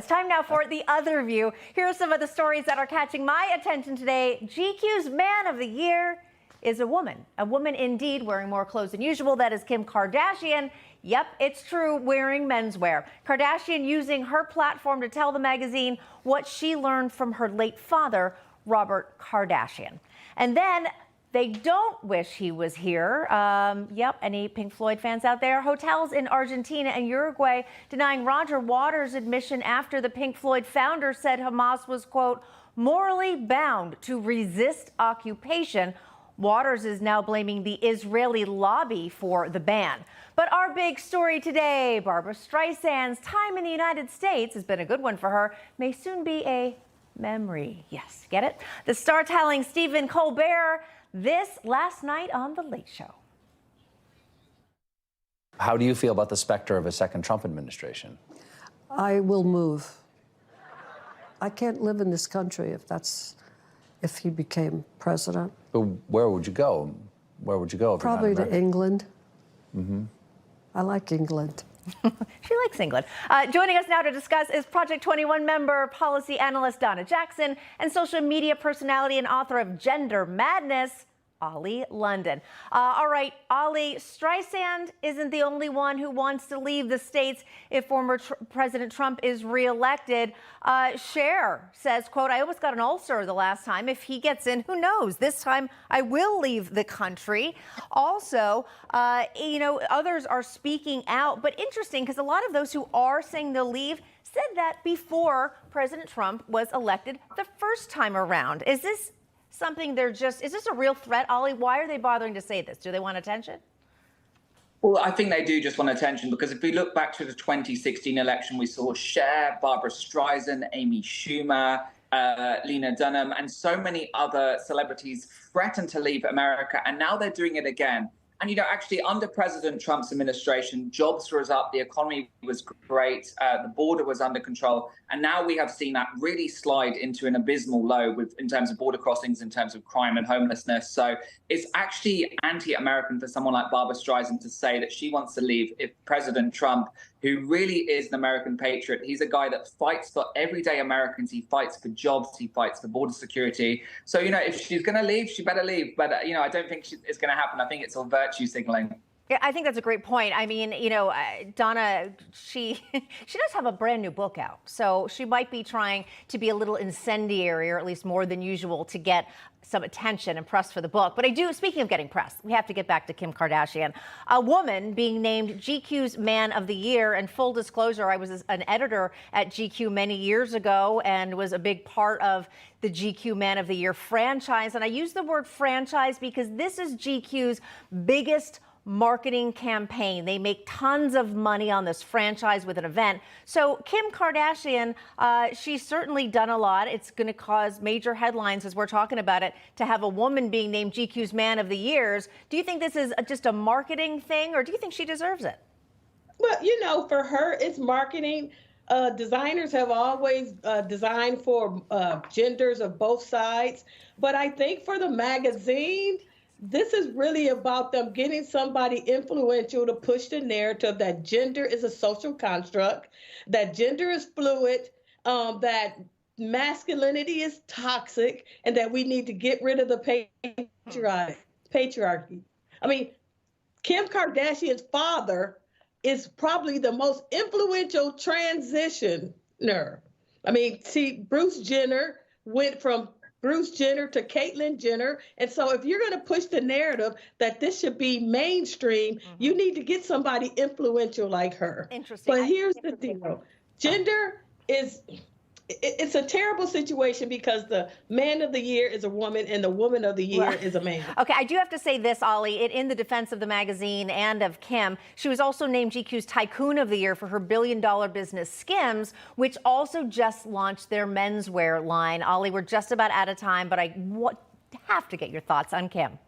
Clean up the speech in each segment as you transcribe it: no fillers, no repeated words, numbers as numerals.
It's time now for The Other View. Here are some of the stories that are catching my attention today. GQ's Man of the Year is a woman. A woman indeed, wearing more clothes than usual. That is Kim Kardashian. Yep, it's true, wearing menswear. Kardashian using her platform to tell the magazine what she learned from her late father, Robert Kardashian. And then they don't wish he was here. Yep, any Pink Floyd fans out there? Hotels in Argentina and Uruguay denying Roger Waters admission after the Pink Floyd founder said Hamas was, quote, morally bound to resist occupation. Waters is now blaming the Israeli lobby for the ban. But our big story today, Barbra Streisand's time in the United States has been a good one for her, may soon be a memory. Yes, get it? The star telling Stephen Colbert this last night on The Late Show. How do you feel about the specter of a second Trump administration? I will move. I can't live in this country if he became president. But where would you go? Where would you go? If Probably to England. Mm-hmm. I like England. She likes England. Joining us now to discuss is Project 21 member, policy analyst Donna Jackson, and social media personality and author of Gender Madness, Ollie London. All right, Ollie, Streisand isn't the only one who wants to leave the States if former President Trump is reelected. Cher says, quote, I almost got an ulcer the last time. If he gets in, who knows? This time I will leave the country. Also, others are speaking out, but interesting because a lot of those who are saying they'll leave said that before President Trump was elected the first time around. Is this something is this a real threat, Ollie? Why are they bothering to say this? Do they want attention? Well, I think they do just want attention because if we look back to the 2016 election, we saw Cher, Barbra Streisand, Amy Schumer, Lena Dunham, and so many other celebrities threaten to leave America, and now they're doing it again. And, actually, under President Trump's administration, jobs was up, the economy was great, the border was under control. And now we have seen that really slide into an abysmal low in terms of border crossings, in terms of crime and homelessness. So it's actually anti-American for someone like Barbra Streisand to say that she wants to leave if President Trump, who really is an American patriot, he's a guy that fights for everyday Americans. He fights for jobs. He fights for border security. So, if she's going to leave, she better leave. But, I don't think it's going to happen. I think it's all virtue signaling. Yeah, I think that's a great point. I mean, Donna, she does have a brand new book out. So she might be trying to be a little incendiary, or at least more than usual, to get some attention and press for the book. But speaking of getting press, we have to get back to Kim Kardashian, a woman being named GQ's Man of the Year. And full disclosure, I was an editor at GQ many years ago and was a big part of the GQ Man of the Year franchise. And I use the word franchise because this is GQ's biggest marketing campaign. They make tons of money on this franchise with an event. So Kim Kardashian, she's certainly done a lot. It's going to cause major headlines as we're talking about it to have a woman being named GQ's Man of the Years. Do you think this is just a marketing thing, or do you think she deserves it? Well, for her, it's marketing. Designers have always designed for genders of both sides. But I think for the magazine, this is really about them getting somebody influential to push the narrative that gender is a social construct, that gender is fluid, that masculinity is toxic, and that we need to get rid of the patriarchy. I mean, Kim Kardashian's father is probably the most influential transitioner. I mean, see, Bruce Jenner went from Bruce Jenner to Caitlyn Jenner. And so if you're going to push the narrative that this should be mainstream, you need to get somebody influential like her. Interesting. But here's the deal. Gender it's a terrible situation because the Man of the Year is a woman and the Woman of the Year is a man. Okay, I do have to say this, Ollie, in the defense of the magazine and of Kim, she was also named GQ's Tycoon of the Year for her billion-dollar business Skims, which also just launched their menswear line. Ollie, we're just about out of time, but I have to get your thoughts on Kim.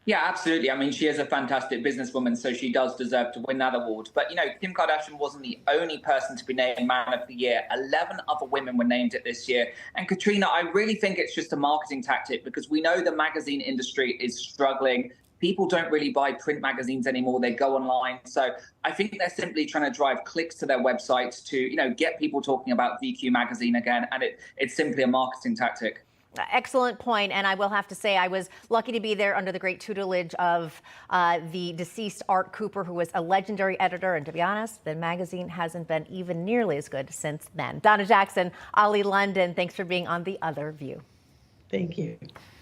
Yeah, absolutely. I mean, she is a fantastic businesswoman, so she does deserve to win that award. But, Kim Kardashian wasn't the only person to be named Man of the Year. 11 other women were named it this year. And Katrina, I really think it's just a marketing tactic because we know the magazine industry is struggling. People don't really buy print magazines anymore. They go online. So I think they're simply trying to drive clicks to their websites to, get people talking about VQ magazine again. And it's simply a marketing tactic. Excellent point. And I will have to say I was lucky to be there under the great tutelage of the deceased Art Cooper, who was a legendary editor. And to be honest, the magazine hasn't been even nearly as good since then. Donna Jackson, Ali London, thanks for being on The Other View. Thank you.